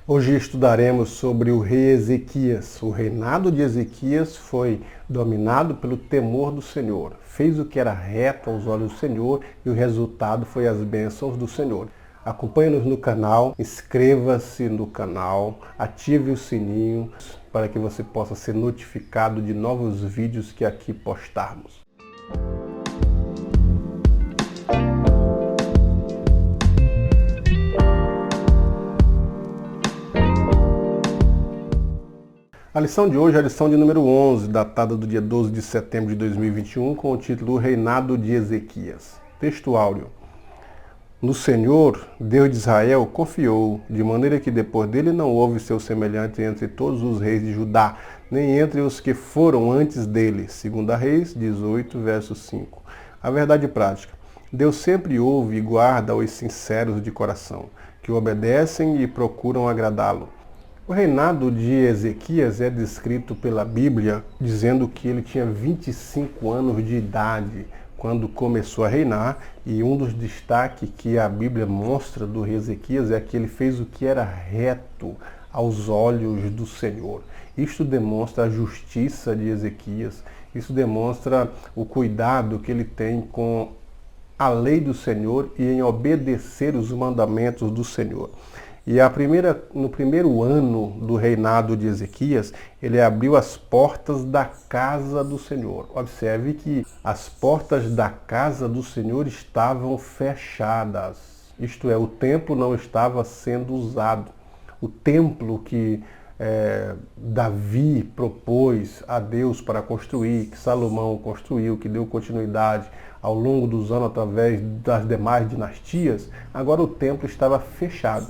Hoje estudaremos sobre o rei Ezequias. O reinado de Ezequias foi dominado pelo temor do Senhor. Fez o que era reto aos olhos do Senhor e o resultado foi as bênçãos do Senhor. Acompanhe-nos no canal, inscreva-se no canal, ative o sininho para que você possa ser notificado de novos vídeos que aqui postarmos. A lição de hoje é a lição de número 11, datada do dia 12 de setembro de 2021, com o título O Reinado de Ezequias. Texto áureo. No Senhor, Deus de Israel, confiou, de maneira que depois dele não houve seu semelhante entre todos os reis de Judá, nem entre os que foram antes dele. 2 Reis 18, verso 5. A verdade prática. Deus sempre ouve e guarda os sinceros de coração, que o obedecem e procuram agradá-lo. O reinado de Ezequias é descrito pela Bíblia dizendo que ele tinha 25 anos de idade quando começou a reinar, e um dos destaques que a Bíblia mostra do rei Ezequias é que ele fez o que era reto aos olhos do Senhor. Isto demonstra a justiça de Ezequias, isso demonstra o cuidado que ele tem com a lei do Senhor e em obedecer os mandamentos do Senhor. E no primeiro ano do reinado de Ezequias, ele abriu as portas da casa do Senhor. Observe que as portas da casa do Senhor estavam fechadas. Isto é, o templo não estava sendo usado. O templo que Davi propôs a Deus para construir, que Salomão construiu, que deu continuidade ao longo dos anos através das demais dinastias, agora o templo estava fechado.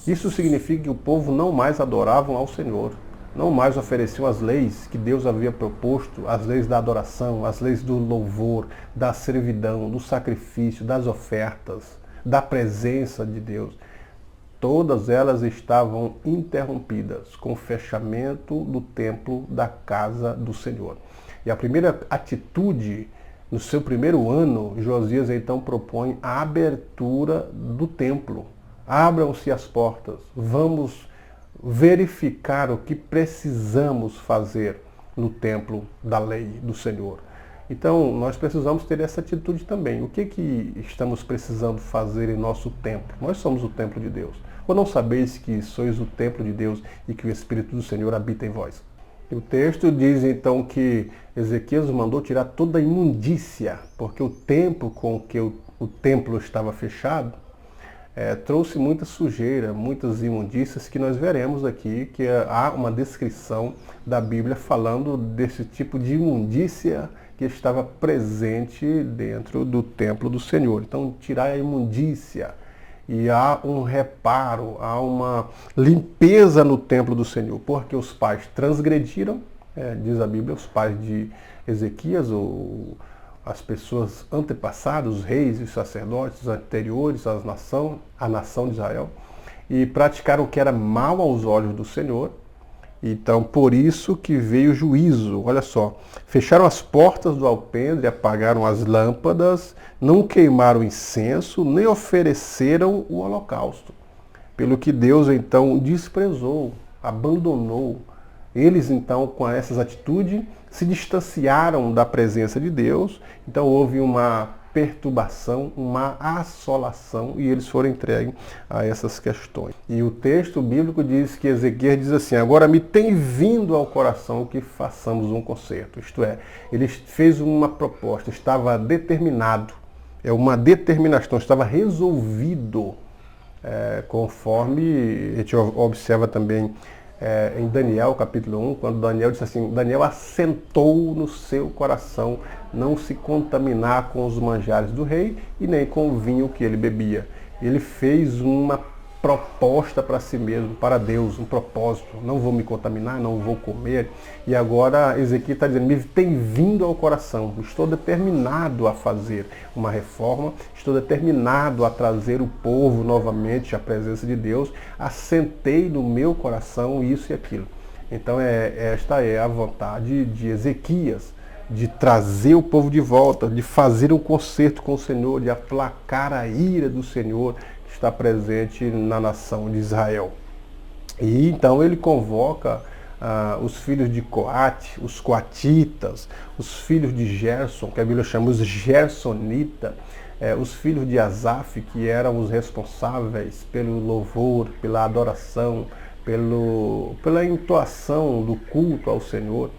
Isso significa que o povo não mais adoravam ao Senhor, não mais ofereciam as leis que Deus havia proposto, as leis da adoração, as leis do louvor, da servidão, do sacrifício, das ofertas, da presença de Deus. Todas elas estavam interrompidas com o fechamento do templo da casa do Senhor. E a primeira atitude, no seu primeiro ano, Josias então propõe a abertura do templo. Abram-se as portas, vamos verificar o que precisamos fazer no templo da lei do Senhor. Então, nós precisamos ter essa atitude também. O que estamos precisando fazer em nosso templo? Nós somos o templo de Deus. Ou não sabeis que sois o templo de Deus e que o Espírito do Senhor habita em vós? E o texto diz então que Ezequias mandou tirar toda a imundícia, porque o tempo com que o templo estava fechado, trouxe muita sujeira, muitas imundícias que nós veremos aqui, que há uma descrição da Bíblia falando desse tipo de imundícia que estava presente dentro do templo do Senhor. Então, tirar a imundícia, e há um reparo, há uma limpeza no templo do Senhor, porque os pais transgrediram, diz a Bíblia, os pais de Ezequias, as pessoas antepassadas, os reis e os sacerdotes anteriores à nação de Israel, e praticaram o que era mal aos olhos do Senhor. Então, por isso que veio o juízo. Olha só, fecharam as portas do alpendre, apagaram as lâmpadas, não queimaram incenso, nem ofereceram o holocausto. Pelo que Deus então desprezou, abandonou. Eles então, com essas atitudes, se distanciaram da presença de Deus, então houve uma perturbação, uma assolação, e eles foram entregues a essas questões. E o texto bíblico diz que Ezequias diz assim: agora me tem vindo ao coração que façamos um concerto. Isto é, ele fez uma proposta, estava determinado, uma determinação, estava resolvido, conforme a gente observa também em Daniel, capítulo 1, quando Daniel disse assim: Daniel assentou no seu coração não se contaminar com os manjares do rei e nem com o vinho que ele bebia. Ele fez uma proposta para si mesmo, para Deus, um propósito: não vou me contaminar, não vou comer. E agora Ezequias está dizendo: me tem vindo ao coração, estou determinado a fazer uma reforma, estou determinado a trazer o povo novamente à presença de Deus, assentei no meu coração isso e aquilo. Então esta é a vontade de Ezequias, de trazer o povo de volta, de fazer um concerto com o Senhor, de aplacar a ira do Senhor que está presente na nação de Israel. E então ele convoca os filhos de Coate, os coatitas, os filhos de Gerson, que a Bíblia chama os gersonitas, os filhos de Asaf, que eram os responsáveis pelo louvor, pela adoração, pela entoação do culto ao Senhor,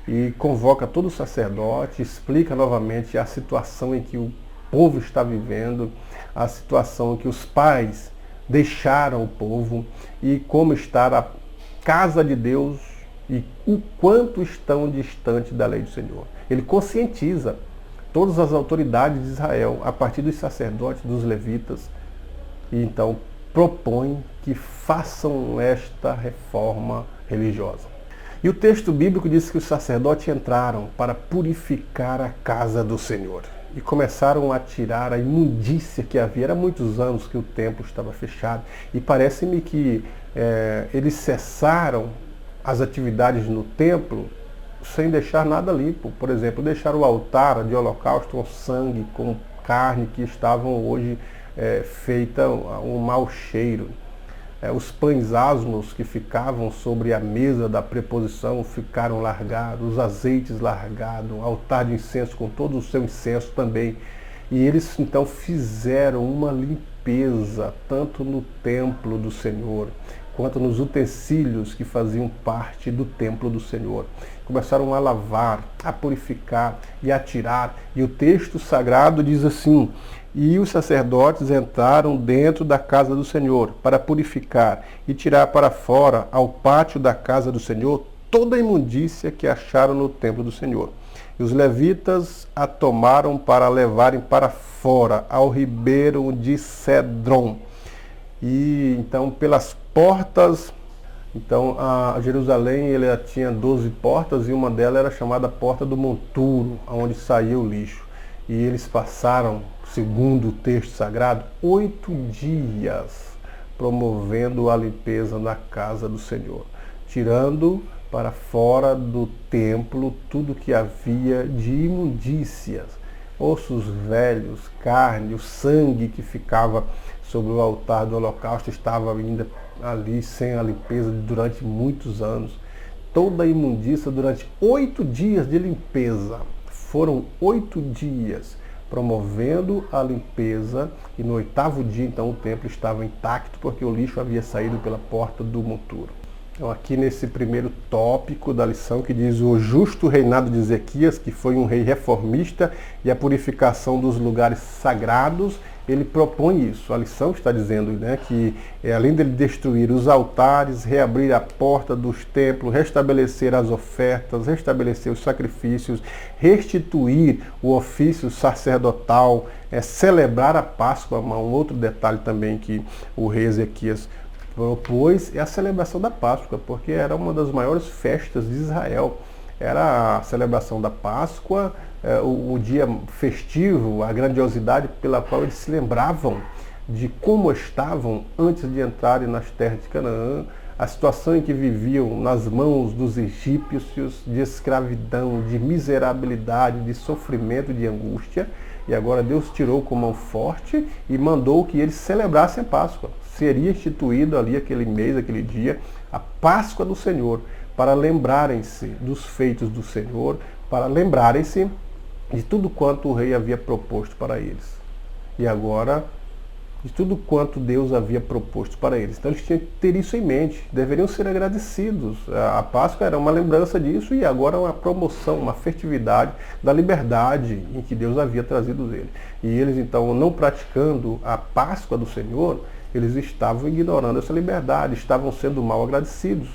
e convoca todo o sacerdote, explica novamente a situação em que o povo está vivendo, a situação em que os pais deixaram o povo e como está a casa de Deus e o quanto estão distante da lei do Senhor. Ele conscientiza todas as autoridades de Israel, a partir dos sacerdotes, dos levitas, e então propõe que façam esta reforma religiosa. E o texto bíblico diz que os sacerdotes entraram para purificar a casa do Senhor e começaram a tirar a imundícia que havia. Era muitos anos que o templo estava fechado e parece-me que eles cessaram as atividades no templo sem deixar nada limpo. Por exemplo, deixaram o altar de holocausto com sangue, com carne que estavam hoje feita um mau cheiro. Os pães asmos que ficavam sobre a mesa da preposição ficaram largados, os azeites largados, o altar de incenso com todo o seu incenso também. E eles então fizeram uma limpeza, tanto no templo do Senhor, quanto nos utensílios que faziam parte do templo do Senhor. Começaram a lavar, a purificar e a tirar. E o texto sagrado diz assim: e os sacerdotes entraram dentro da casa do Senhor para purificar e tirar para fora, ao pátio da casa do Senhor, toda a imundícia que acharam no templo do Senhor. E os levitas a tomaram para levarem para fora, ao ribeiro de Cedron. E então pelas portas, então a Jerusalém ela tinha 12 portas e uma delas era chamada Porta do Monturo, onde saía o lixo. E eles passaram, segundo o texto sagrado, 8 dias promovendo a limpeza na casa do Senhor, tirando para fora do templo tudo que havia de imundícias, ossos velhos, carne, o sangue que ficava sobre o altar do holocausto estava ainda ali sem a limpeza durante muitos anos. Toda a imundícia durante 8 dias de limpeza. Foram 8 dias promovendo a limpeza e no 8º dia então o templo estava intacto porque o lixo havia saído pela porta do monturo. Então aqui nesse primeiro tópico da lição que diz o justo reinado de Ezequias, que foi um rei reformista, e a purificação dos lugares sagrados, ele propõe isso. A lição está dizendo, né, que além dele destruir os altares, reabrir a porta dos templos, restabelecer as ofertas, restabelecer os sacrifícios, restituir o ofício sacerdotal, celebrar a Páscoa. Um outro detalhe também que o rei Ezequias propôs é a celebração da Páscoa, porque era uma das maiores festas de Israel. Era a celebração da Páscoa, o dia festivo, a grandiosidade pela qual eles se lembravam de como estavam antes de entrarem nas terras de Canaã, a situação em que viviam nas mãos dos egípcios, de escravidão, de miserabilidade, de sofrimento, de angústia. E agora Deus tirou com mão forte e mandou que eles celebrassem a Páscoa. Seria instituído ali aquele mês, aquele dia, a Páscoa do Senhor, para lembrarem-se dos feitos do Senhor, para lembrarem-se de tudo quanto o rei havia proposto para eles. E agora, de tudo quanto Deus havia proposto para eles. Então eles tinham que ter isso em mente, deveriam ser agradecidos. A Páscoa era uma lembrança disso e agora uma promoção, uma festividade da liberdade em que Deus havia trazido eles. E eles então, não praticando a Páscoa do Senhor, eles estavam ignorando essa liberdade, estavam sendo mal agradecidos.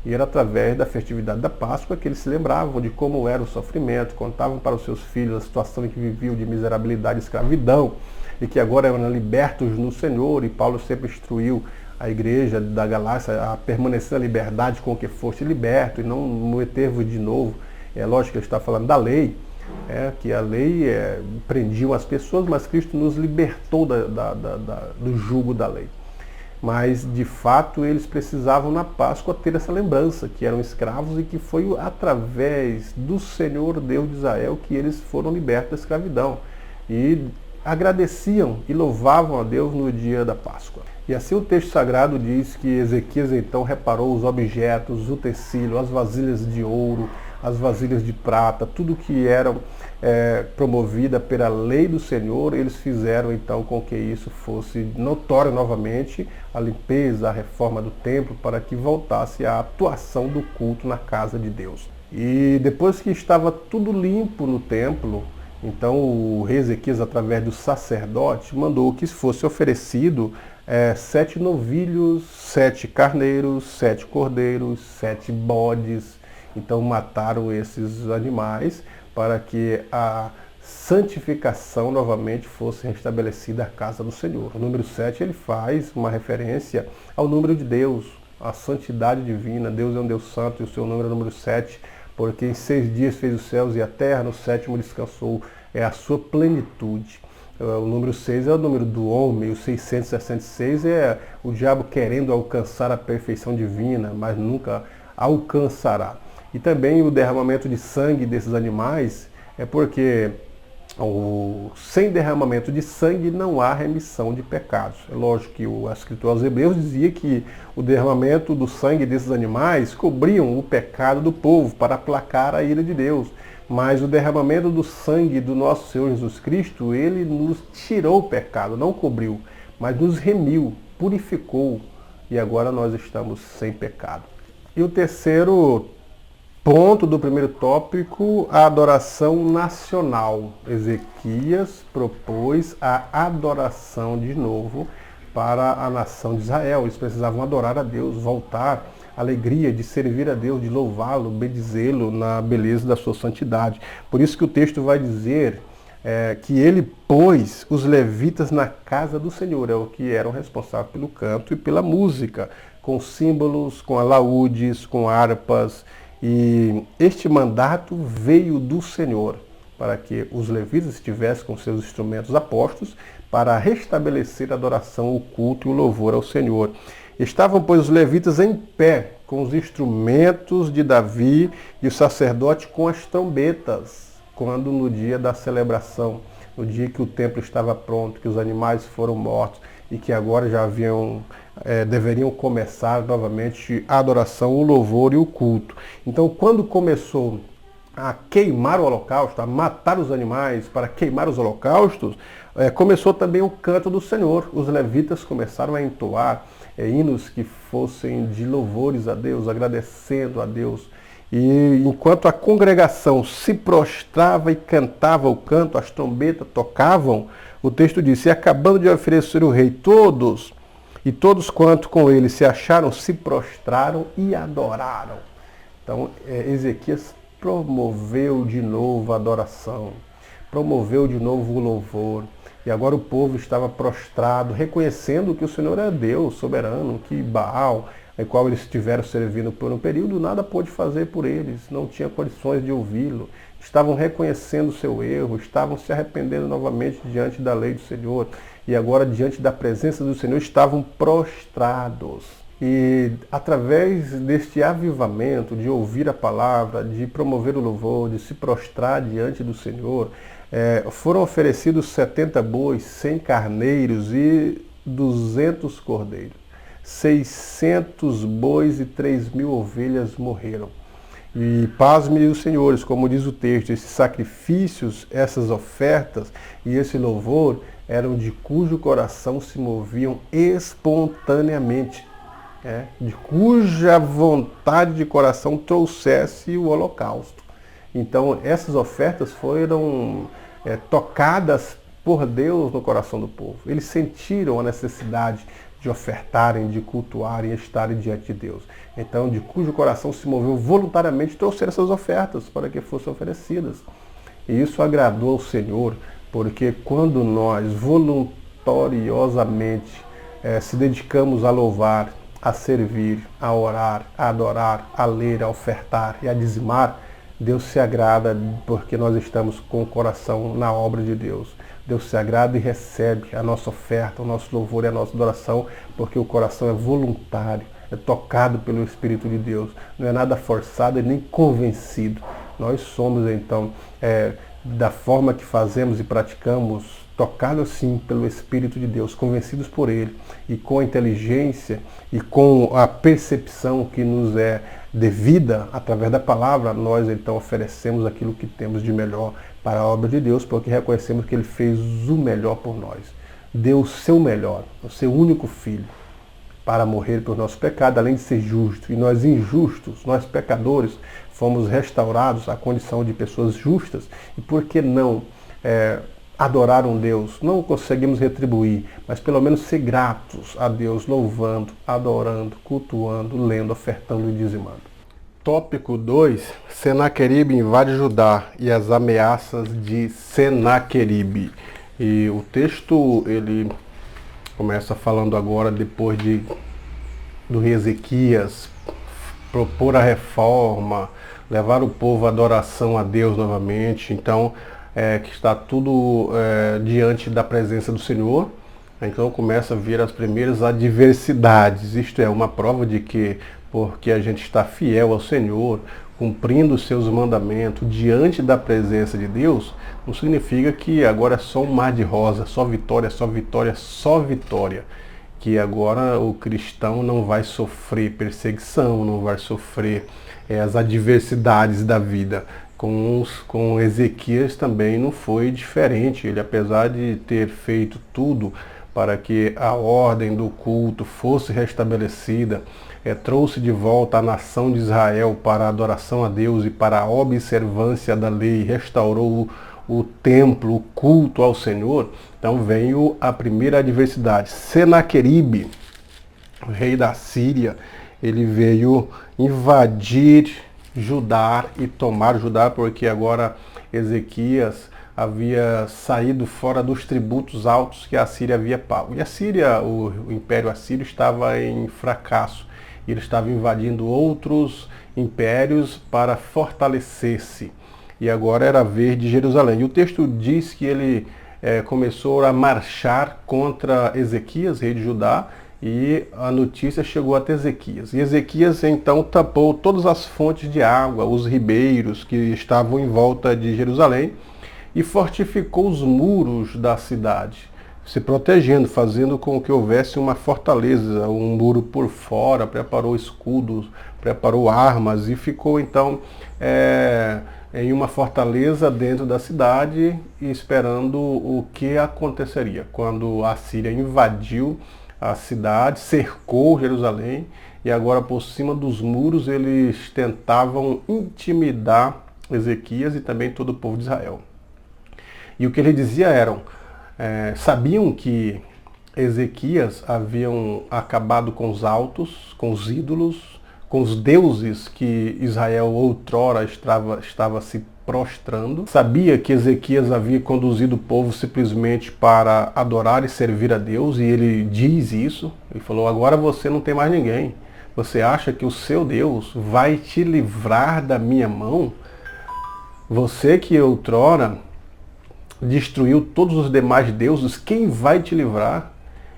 E era através da festividade da Páscoa que eles se lembravam de como era o sofrimento, contavam para os seus filhos a situação em que viviam de miserabilidade e escravidão, e que agora eram libertos no Senhor. E Paulo sempre instruiu a igreja da Galácia a permanecer na liberdade com que fosse liberto e não meter-vos de novo. É lógico que ele está falando da lei, que a lei prendia as pessoas, mas Cristo nos libertou do jugo da lei. Mas, de fato, eles precisavam na Páscoa ter essa lembrança, que eram escravos e que foi através do Senhor Deus de Israel que eles foram libertos da escravidão. E agradeciam e louvavam a Deus no dia da Páscoa. E assim o texto sagrado diz que Ezequias então reparou os objetos, os utensílios, as vasilhas de ouro, as vasilhas de prata, tudo que eram promovida pela lei do Senhor, eles fizeram então com que isso fosse notório novamente, a limpeza, a reforma do templo, para que voltasse a atuação do culto na casa de Deus. E depois que estava tudo limpo no templo, então o rei Ezequias, através do sacerdote, mandou que fosse oferecido 7 novilhos, 7 carneiros, 7 cordeiros, 7 bodes. Então mataram esses animais para que a santificação novamente fosse restabelecida à casa do Senhor. O número 7 ele faz uma referência ao número de Deus, à santidade divina. Deus é um Deus santo e o seu número é o número 7, porque em 6 dias fez os céus e a terra, no 7º descansou. É a sua plenitude. O número 6 é o número do homem, o 666 é o diabo querendo alcançar a perfeição divina, mas nunca alcançará. E também o derramamento de sangue desses animais é porque sem derramamento de sangue não há remissão de pecados. É lógico que a Escritura aos Hebreus dizia que o derramamento do sangue desses animais cobriam o pecado do povo para aplacar a ira de Deus. Mas o derramamento do sangue do nosso Senhor Jesus Cristo, ele nos tirou o pecado, não cobriu, mas nos remiu, purificou, e agora nós estamos sem pecado. E o terceiro ponto do primeiro tópico, a adoração nacional. Ezequias propôs a adoração de novo para a nação de Israel. Eles precisavam adorar a Deus, voltar à alegria de servir a Deus, de louvá-lo, bendizê-lo na beleza da sua santidade. Por isso que o texto vai dizer que ele pôs os levitas na casa do Senhor, é o que eram responsáveis pelo canto e pela música, com símbolos, com alaúdes, com harpas. E este mandato veio do Senhor, para que os levitas estivessem com seus instrumentos apostos para restabelecer a adoração, o culto e o louvor ao Senhor. Estavam, pois, os levitas em pé, com os instrumentos de Davi e o sacerdote com as trombetas, quando no dia da celebração, no dia que o templo estava pronto, que os animais foram mortos e que agora já deveriam começar novamente a adoração, o louvor e o culto. Então, quando começou a queimar o holocausto, a matar os animais para queimar os holocaustos, começou também o canto do Senhor. Os levitas começaram a entoar hinos que fossem de louvores a Deus, agradecendo a Deus. E enquanto a congregação se prostrava e cantava o canto, as trombetas tocavam, o texto diz: e acabando de oferecer o rei, todos quanto com ele se acharam, se prostraram e adoraram. Então, Ezequias promoveu de novo a adoração, promoveu de novo o louvor. E agora o povo estava prostrado, reconhecendo que o Senhor é Deus soberano, que Baal, em qual eles estiveram servindo por um período, nada pôde fazer por eles, não tinha condições de ouvi-lo. Estavam reconhecendo o seu erro, estavam se arrependendo novamente diante da lei do Senhor. E agora, diante da presença do Senhor, estavam prostrados. E através deste avivamento, de ouvir a palavra, de promover o louvor, de se prostrar diante do Senhor, foram oferecidos 70 bois, 100 carneiros e 200 cordeiros. 600 bois e 3.000 ovelhas morreram. E pasme os senhores, como diz o texto, esses sacrifícios, essas ofertas e esse louvor eram de cujo coração se moviam espontaneamente, de cuja vontade de coração trouxesse o holocausto. Então essas ofertas foram tocadas por Deus no coração do povo. Eles sentiram a necessidade de ofertarem, de cultuarem, estarem diante de Deus. Então, de cujo coração se moveu voluntariamente, trouxeram essas ofertas para que fossem oferecidas. E isso agradou ao Senhor, porque quando nós voluntariosamente se dedicamos a louvar, a servir, a orar, a adorar, a ler, a ofertar e a dizimar, Deus se agrada porque nós estamos com o coração na obra de Deus. Deus se agrada e recebe a nossa oferta, o nosso louvor e a nossa adoração, porque o coração é voluntário, é tocado pelo Espírito de Deus. Não é nada forçado e nem convencido. Nós somos, então, da forma que fazemos e praticamos tocados assim pelo Espírito de Deus, convencidos por Ele, e com a inteligência e com a percepção que nos é devida através da palavra, nós então oferecemos aquilo que temos de melhor para a obra de Deus, porque reconhecemos que Ele fez o melhor por nós. Deu o seu melhor, o seu único Filho, para morrer por nosso pecado, além de ser justo. E nós injustos, nós pecadores, fomos restaurados à condição de pessoas justas. E por que não adorar um Deus? Não conseguimos retribuir, mas pelo menos ser gratos a Deus, louvando, adorando, cultuando, lendo, ofertando e dizimando. Tópico 2. Senaqueribe invade Judá e as ameaças de Senaqueribe. E o texto, ele começa falando agora, depois do rei Ezequias propor a reforma, levar o povo à adoração a Deus novamente. Então, que está tudo diante da presença do Senhor. Então começa a vir as primeiras adversidades. Isto é uma prova de que, porque a gente está fiel ao Senhor, cumprindo os seus mandamentos diante da presença de Deus, não significa que agora é só um mar de rosa, só vitória, só vitória, só vitória. Que agora o cristão não vai sofrer perseguição, não vai sofrer as adversidades da vida. Com Ezequias também não foi diferente. Ele, apesar de ter feito tudo para que a ordem do culto fosse restabelecida, trouxe de volta a nação de Israel para a adoração a Deus e para a observância da lei, restaurou o templo, o culto ao Senhor. Então veio a primeira adversidade. Senaqueribe, o rei da Síria, ele veio invadir Judá e tomar Judá, porque agora Ezequias havia saído fora dos tributos altos que a Síria havia pago. E a Síria, o Império Assírio, estava em fracasso. Ele estava invadindo outros impérios para fortalecer-se. E agora era a vez de Jerusalém. E o texto diz que ele começou a marchar contra Ezequias, rei de Judá, e a notícia chegou até Ezequias. E Ezequias então tapou todas as fontes de água, os ribeiros que estavam em volta de Jerusalém, e fortificou os muros da cidade, se protegendo, fazendo com que houvesse uma fortaleza, um muro por fora, preparou escudos, preparou armas e ficou então em uma fortaleza dentro da cidade, esperando o que aconteceria quando a Síria invadiu a cidade, cercou Jerusalém, e agora por cima dos muros eles tentavam intimidar Ezequias e também todo o povo de Israel. E o que ele dizia sabiam que Ezequias haviam acabado com os altos, com os ídolos, com os deuses que Israel outrora estava se prostrando. Sabia que Ezequias havia conduzido o povo simplesmente para adorar e servir a Deus, e ele diz isso. Ele falou: agora você não tem mais ninguém. Você acha que o seu Deus vai te livrar da minha mão? Você que outrora destruiu todos os demais deuses, quem vai te livrar?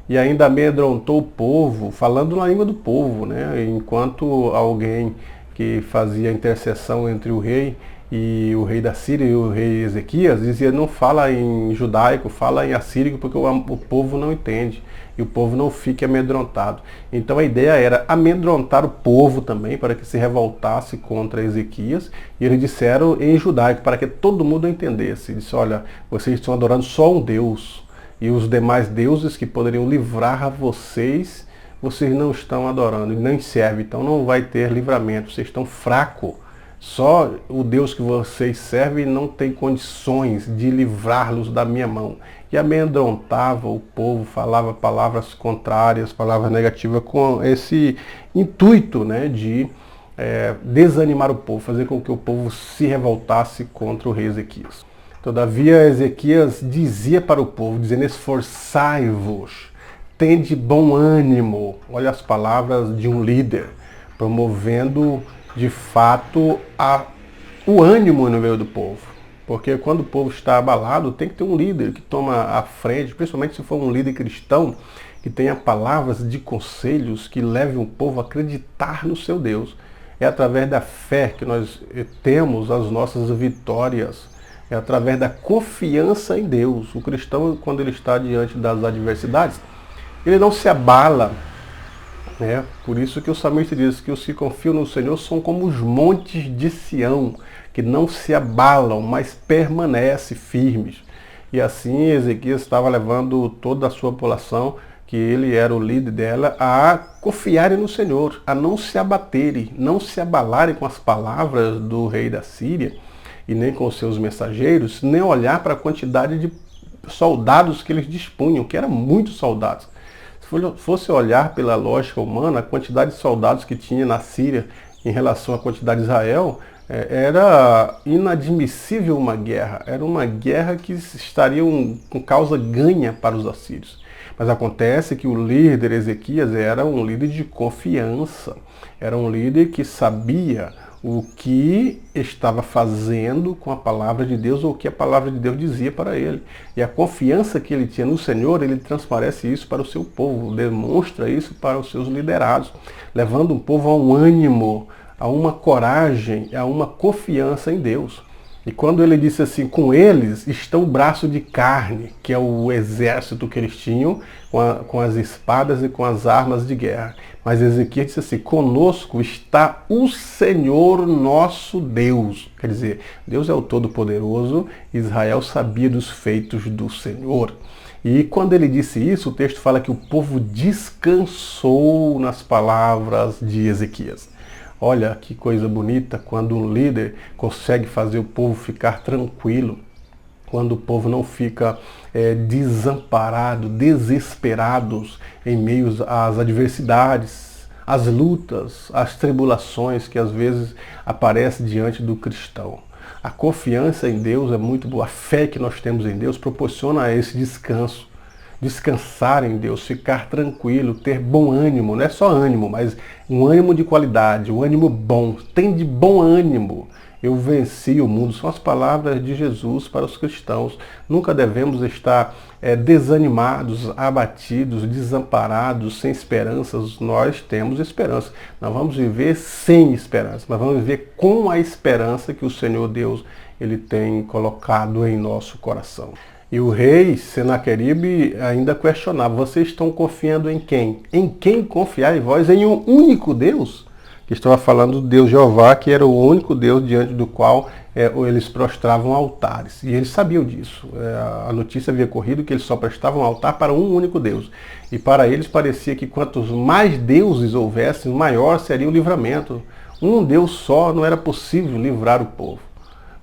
E ainda amedrontou o povo, falando na língua do povo, né? Enquanto alguém que fazia intercessão entre o rei e o rei da Síria e o rei Ezequias dizia: não fala em judaico, fala em assírico, porque o povo não entende e o povo não fique amedrontado. Então a ideia era amedrontar o povo também, para que se revoltasse contra Ezequias, e eles disseram em judaico, para que todo mundo entendesse. Disse: olha, vocês estão adorando só um Deus, e os demais deuses que poderiam livrar a vocês, vocês não estão adorando e nem servem, então não vai ter livramento, vocês estão fracos. Só o Deus que vocês servem não tem condições de livrá-los da minha mão. E amedrontava o povo, falava palavras contrárias, palavras negativas, com esse intuito, né, de desanimar o povo, fazer com que o povo se revoltasse contra o rei Ezequias. Todavia Ezequias dizia para o povo, dizendo: esforçai-vos, tende bom ânimo. Olha as palavras de um líder, promovendo de fato o ânimo no meio do povo. Porque quando o povo está abalado, tem que ter um líder que toma a frente, principalmente se for um líder cristão, que tenha palavras de conselhos que levem o povo a acreditar no seu Deus. É através da fé que nós temos as nossas vitórias. é através da confiança em Deus. O cristão, quando ele está diante das adversidades, ele não se abala, né? Por isso que o salmista diz que os que confiam no Senhor são como os montes de Sião, que não se abalam, mas permanecem firmes. E assim Ezequias estava levando toda a sua população, que ele era o líder dela, a confiarem no Senhor, a não se abaterem, não se abalarem com as palavras do rei da Síria, e nem com os seus mensageiros, nem olhar para a quantidade de soldados que eles dispunham, que eram muitos soldados. Se fosse olhar pela lógica humana, a quantidade de soldados que tinha na Síria em relação à quantidade de Israel, era inadmissível uma guerra. Era uma guerra que estaria com causa ganha para os assírios. Mas acontece que o líder Ezequias era um líder de confiança. Era um líder que sabia o que estava fazendo com a palavra de Deus, ou o que a palavra de Deus dizia para ele. E a confiança que ele tinha no Senhor, ele transparece isso para o seu povo, demonstra isso para os seus liderados, levando o povo a um ânimo, a uma coragem, a uma confiança em Deus. E quando ele disse assim, com eles está o braço de carne, que é o exército que eles tinham, com as espadas e com as armas de guerra. Mas Ezequias disse assim, conosco está o Senhor nosso Deus. Quer dizer, Deus é o Todo-Poderoso, Israel sabia dos feitos do Senhor. E quando ele disse isso, o texto fala que o povo descansou nas palavras de Ezequias. Olha que coisa bonita quando um líder consegue fazer o povo ficar tranquilo, quando o povo não fica desamparado, desesperados em meio às adversidades, às lutas, às tribulações que às vezes aparecem diante do cristão. A confiança em Deus é muito boa, a fé que nós temos em Deus proporciona esse descanso. Descansar em Deus, ficar tranquilo, ter bom ânimo, não é só ânimo, mas um ânimo de qualidade, um ânimo bom. Tem de bom ânimo. Eu venci o mundo. São as palavras de Jesus para os cristãos. Nunca devemos estar desanimados, abatidos, desamparados, sem esperanças. Nós temos esperança. Nós vamos viver sem esperança, mas vamos viver com a esperança que o Senhor Deus ele tem colocado em nosso coração. E o rei Senaqueribe ainda questionava, vocês estão confiando em quem? Em quem confiar em vós? Em um único Deus? Que estava falando do Deus Jeová, que era o único Deus diante do qual eles prostravam altares. E eles sabiam disso. A notícia havia corrido que eles só prestavam altar para um único Deus. E para eles parecia que quantos mais deuses houvessem, maior seria o livramento. Um Deus só não era possível livrar o povo.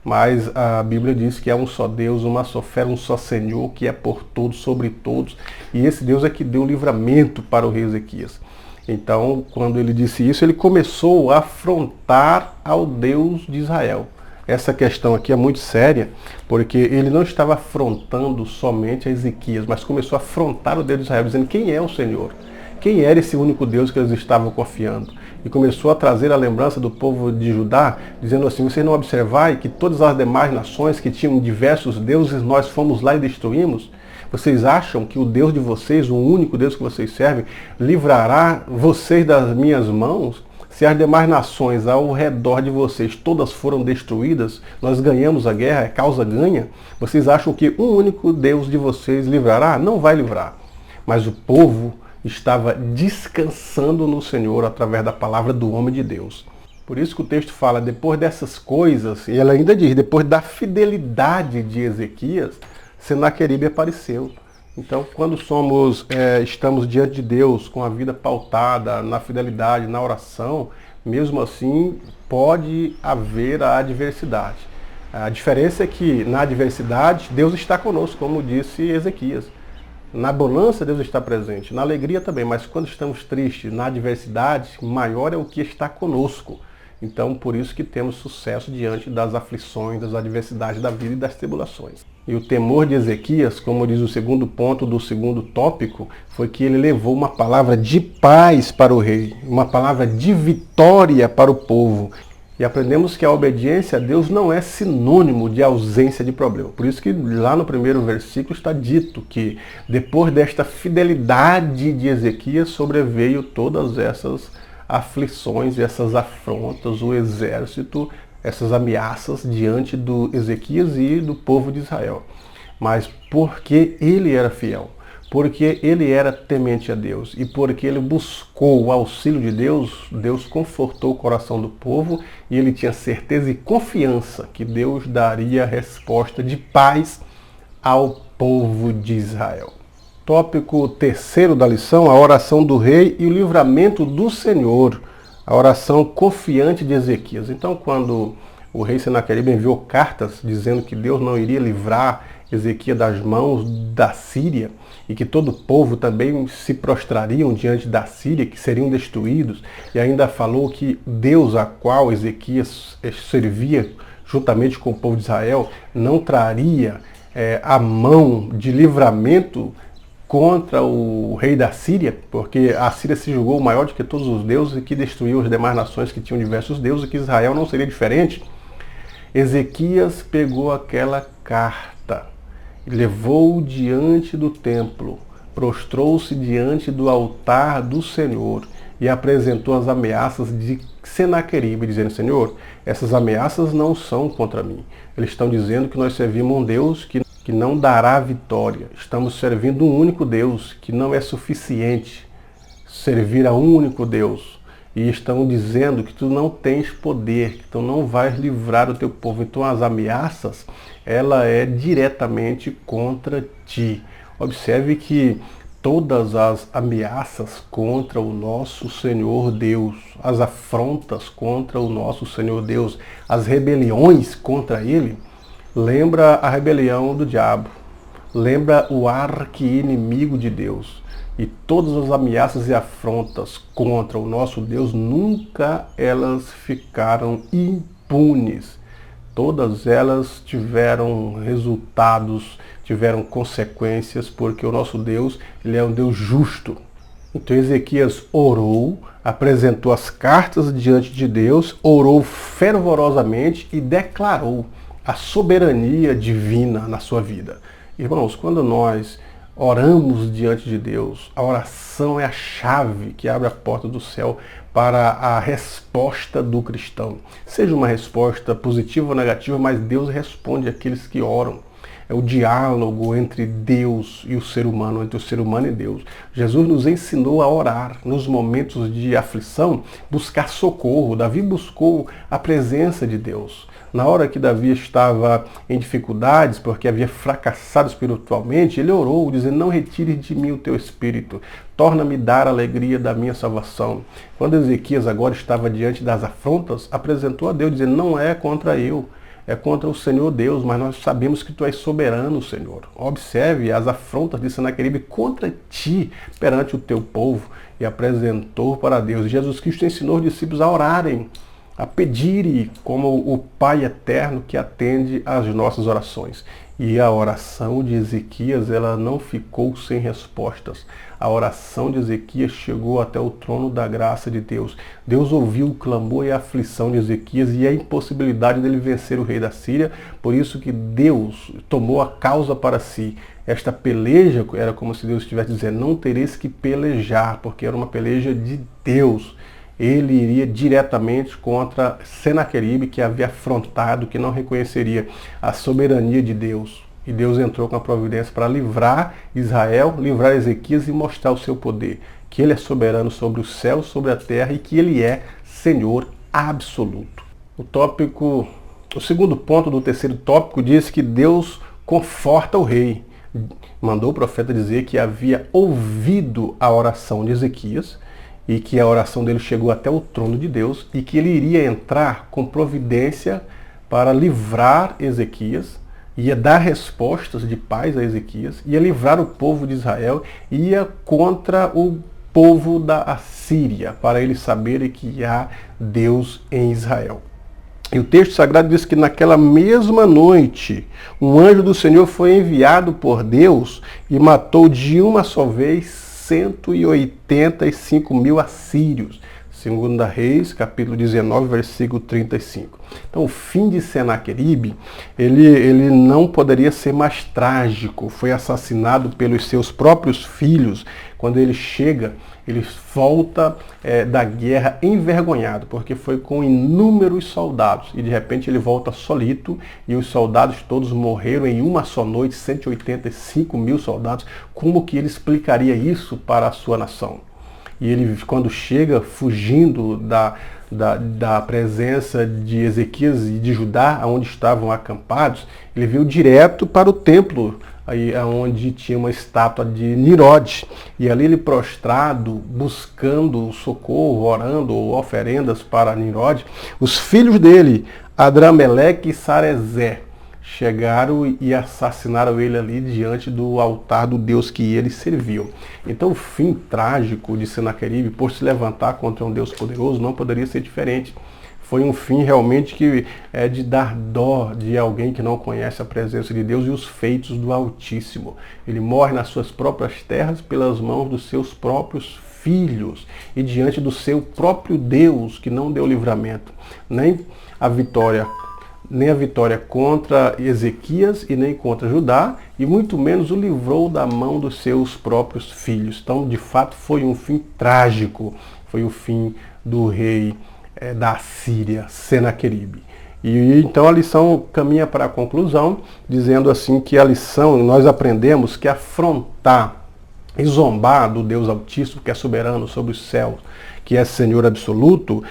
Mas a Bíblia diz que é um só Deus, uma só fé, um só Senhor, que é por todos, sobre todos. E esse Deus é que deu livramento para o rei Ezequias. Então, quando ele disse isso, ele começou a afrontar ao Deus de Israel. Essa questão aqui é muito séria, porque ele não estava afrontando somente a Ezequias, mas começou a afrontar o Deus de Israel, dizendo quem é o Senhor. Quem era esse único Deus que eles estavam confiando? E começou a trazer a lembrança do povo de Judá, dizendo assim, vocês não observai que todas as demais nações que tinham diversos deuses, nós fomos lá e destruímos? Vocês acham que o Deus de vocês, o único Deus que vocês servem, livrará vocês das minhas mãos? Se as demais nações ao redor de vocês todas foram destruídas, nós ganhamos a guerra, é causa ganha, vocês acham que um único Deus de vocês livrará? Não vai livrar. Mas o povo estava descansando no Senhor através da palavra do homem de Deus. Por isso que o texto fala, depois dessas coisas, e ela ainda diz, depois da fidelidade de Ezequias, Senaqueribe apareceu. Então, quando estamos diante de Deus, com a vida pautada na fidelidade, na oração, mesmo assim, pode haver a adversidade. A diferença é que, na adversidade, Deus está conosco, como disse Ezequias. Na bonança, Deus está presente. Na alegria também, mas quando estamos tristes, na adversidade, maior é o que está conosco. Então, por isso que temos sucesso diante das aflições, das adversidades da vida e das tribulações. E o temor de Ezequias, como diz o segundo ponto do segundo tópico, foi que ele levou uma palavra de paz para o rei, uma palavra de vitória para o povo. E aprendemos que a obediência a Deus não é sinônimo de ausência de problema. Por isso que lá no primeiro versículo está dito que depois desta fidelidade de Ezequias sobreveio todas essas aflições, essas afrontas, o exército essas ameaças diante do Ezequias e do povo de Israel. Mas porque ele era fiel, porque ele era temente a Deus e porque ele buscou o auxílio de Deus, Deus confortou o coração do povo e ele tinha certeza e confiança que Deus daria resposta de paz ao povo de Israel. Tópico terceiro da lição, a oração do rei e o livramento do Senhor, a oração confiante de Ezequias. Então, quando o rei Senaqueribe enviou cartas dizendo que Deus não iria livrar Ezequias das mãos da Síria e que todo o povo também se prostrariam diante da Síria, que seriam destruídos, e ainda falou que Deus a qual Ezequias servia juntamente com o povo de Israel não traria a mão de livramento contra o rei da Síria, porque a Síria se julgou maior do que todos os deuses e que destruiu as demais nações que tinham diversos deuses, e que Israel não seria diferente. Ezequias pegou aquela carta, levou-o diante do templo, prostrou-se diante do altar do Senhor e apresentou as ameaças de Senaqueribe, dizendo: Senhor, essas ameaças não são contra mim. Eles estão dizendo que nós servimos um Deus que não dará vitória. Estamos servindo um único Deus, que não é suficiente servir a um único Deus. E estão dizendo que tu não tens poder, que tu não vais livrar o teu povo. Então as ameaças, ela é diretamente contra ti. Observe que todas as ameaças contra o nosso Senhor Deus, as afrontas contra o nosso Senhor Deus, as rebeliões contra Ele, lembra a rebelião do diabo, lembra o arqui-inimigo de Deus. E todas as ameaças e afrontas contra o nosso Deus, nunca elas ficaram impunes. Todas elas tiveram resultados, tiveram consequências, porque o nosso Deus, ele é um Deus justo. Então Ezequias orou, apresentou as cartas diante de Deus, orou fervorosamente e declarou a soberania divina na sua vida. Irmãos, quando nós oramos diante de Deus, a oração é a chave que abre a porta do céu para a resposta do cristão. Seja uma resposta positiva ou negativa, mas Deus responde àqueles que oram. É o diálogo entre Deus e o ser humano, entre o ser humano e Deus. Jesus nos ensinou a orar nos momentos de aflição, buscar socorro. Davi buscou a presença de Deus. Na hora que Davi estava em dificuldades, porque havia fracassado espiritualmente, ele orou, dizendo: não retire de mim o teu espírito, torna-me dar a alegria da minha salvação. Quando Ezequias agora estava diante das afrontas, apresentou a Deus, dizendo: não é contra eu, é contra o Senhor Deus, mas nós sabemos que tu és soberano, Senhor. Observe as afrontas de Senaqueribe contra ti perante o teu povo, e apresentou para Deus. Jesus Cristo ensinou os discípulos a orarem, a pedirem como o Pai eterno que atende às nossas orações. E a oração de Ezequias, ela não ficou sem respostas. A oração de Ezequias chegou até o trono da graça de Deus. Deus ouviu o clamor e a aflição de Ezequias e a impossibilidade dele vencer o rei da Síria. Por isso que Deus tomou a causa para si. Esta peleja era como se Deus estivesse dizendo: não tereis que pelejar, porque era uma peleja de Deus. Ele iria diretamente contra Senaqueribe, que havia afrontado, que não reconheceria a soberania de Deus. E Deus entrou com a providência para livrar Israel, livrar Ezequias e mostrar o seu poder. Que ele é soberano sobre o céu, sobre a terra, e que ele é Senhor absoluto. O segundo ponto do terceiro tópico diz que Deus conforta o rei. Mandou o profeta dizer que havia ouvido a oração de Ezequias, e que a oração dele chegou até o trono de Deus, e que ele iria entrar com providência para livrar Ezequias, ia dar respostas de paz a Ezequias, ia livrar o povo de Israel, ia contra o povo da Assíria, para eles saberem que há Deus em Israel. E o texto sagrado diz que naquela mesma noite, um anjo do Senhor foi enviado por Deus e matou de uma só vez 185 mil assírios. 2 Reis, capítulo 19, versículo 35. Então, o fim de Senaqueribe, ele não poderia ser mais trágico. Foi assassinado pelos seus próprios filhos. Quando ele chega Ele volta da guerra envergonhado, porque foi com inúmeros soldados. E de repente ele volta solito e os soldados todos morreram em uma só noite, 185 mil soldados. Como que ele explicaria isso para a sua nação? E ele, quando chega fugindo da presença de Ezequias e de Judá, onde estavam acampados, ele veio direto para o templo, aí onde tinha uma estátua de Nimrod. E ali ele prostrado, buscando socorro, orando ou oferendas para Nimrod, os filhos dele, Adrameleque e Sarezer, chegaram e assassinaram ele ali diante do altar do Deus que ele serviu. Então o fim trágico de Senaqueribe, por se levantar contra um Deus poderoso, não poderia ser diferente. Foi um fim realmente que é de dar dó de alguém que não conhece a presença de Deus e os feitos do Altíssimo. Ele morre nas suas próprias terras pelas mãos dos seus próprios filhos e diante do seu próprio Deus, que não deu livramento, nem a vitória contra Ezequias e nem contra Judá, e muito menos o livrou da mão dos seus próprios filhos. Então, de fato, foi um fim trágico, foi o fim do rei da Síria, Senaqueribe. E então a lição caminha para a conclusão, dizendo assim que a lição, nós aprendemos que afrontar e zombar do Deus Altíssimo, que é soberano sobre os céus, que é Senhor absoluto,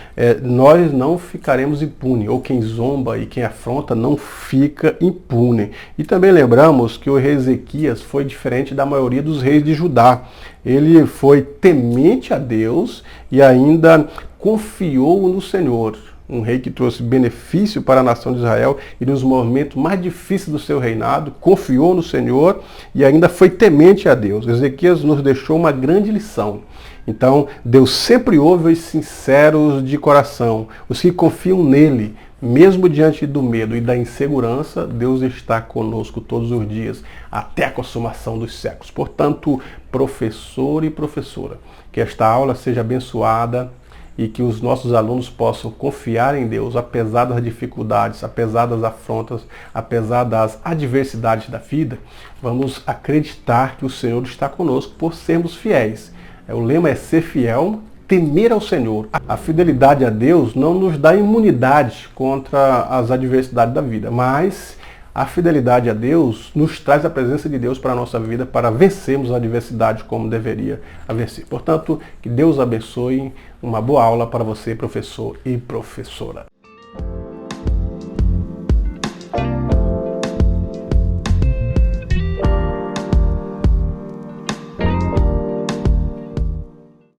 nós não ficaremos impunes, ou quem zomba e quem afronta não fica impune. E também lembramos que o rei Ezequias foi diferente da maioria dos reis de Judá. Ele foi temente a Deus e ainda confiou no Senhor. Um rei que trouxe benefício para a nação de Israel e nos momentos mais difíceis do seu reinado, confiou no Senhor e ainda foi temente a Deus. Ezequias nos deixou uma grande lição. Então, Deus sempre ouve os sinceros de coração, os que confiam nele, mesmo diante do medo e da insegurança. Deus está conosco todos os dias, até a consumação dos séculos. Portanto, professor e professora, que esta aula seja abençoada e que os nossos alunos possam confiar em Deus, apesar das dificuldades, apesar das afrontas, apesar das adversidades da vida. Vamos acreditar que o Senhor está conosco por sermos fiéis. O lema é ser fiel, temer ao Senhor. A fidelidade a Deus não nos dá imunidade contra as adversidades da vida, mas a fidelidade a Deus nos traz a presença de Deus para a nossa vida, para vencermos a adversidade como deveria vencer. Portanto, que Deus abençoe. Uma boa aula para você, professor e professora.